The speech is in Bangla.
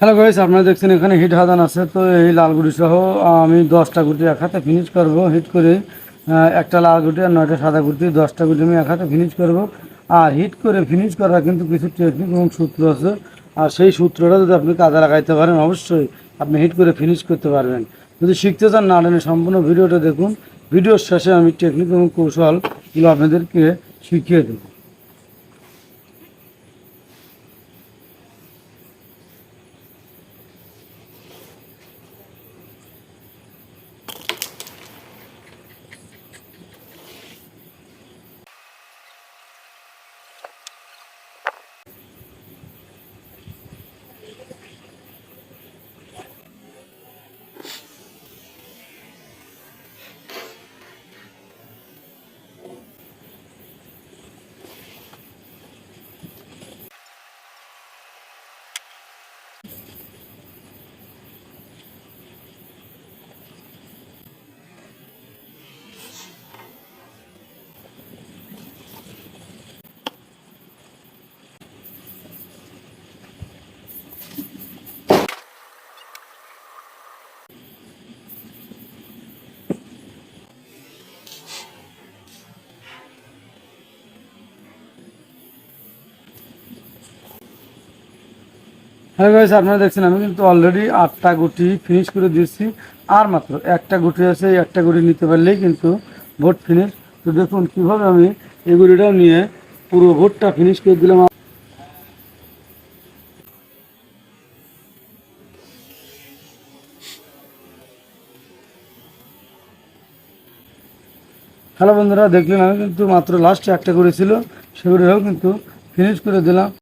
হ্যালো গাইস, আপনারা দেখছেন এখানে হিট হাদান আছে। তো এই লাল গুটি সহ আমি 10টা গুটি এক হাতে ফিনিশ করব। হিট করে একটা লাল গুটি আর 9টা সাদা গুটি, 10টা গুটি আমি এক হাতে ফিনিশ করব। আর হিট করে ফিনিশ করার কিন্তু কিছু টেকনিক এবং সূত্র আছে। আর সেই সূত্রটা যদি আপনি কাজে লাগাইতে পারেন, অবশ্যই আপনি হিট করে ফিনিশ করতে পারবেন। যদি শিখতে চান, না জানেন, সম্পূর্ণ ভিডিওটা দেখুন। ভিডিওর শেষে আমি টেকনিক এবং কৌশলগুলো আপনাদেরকে শিখিয়ে দেবো। হ্যালো গাইস, আপনারা দেখছেন আমি কিন্তু অলরেডি 8টা গুটি ফিনিশ করে দিয়েছি। আর মাত্র একটা গুটি আছে, এই একটা গুটি নিতে পারলেই কিন্তু ভোট ফিনিশ। তো দেখুন কীভাবে আমি এই গুটিটাও নিয়ে পুরো ভোটটা ফিনিশ করে দিলাম। হ্যালো বন্ধুরা, দেখলেন আমি কিন্তু মাত্র লাস্টে একটা গুটি ছিল, সেগুলিও কিন্তু ফিনিশ করে দিলাম।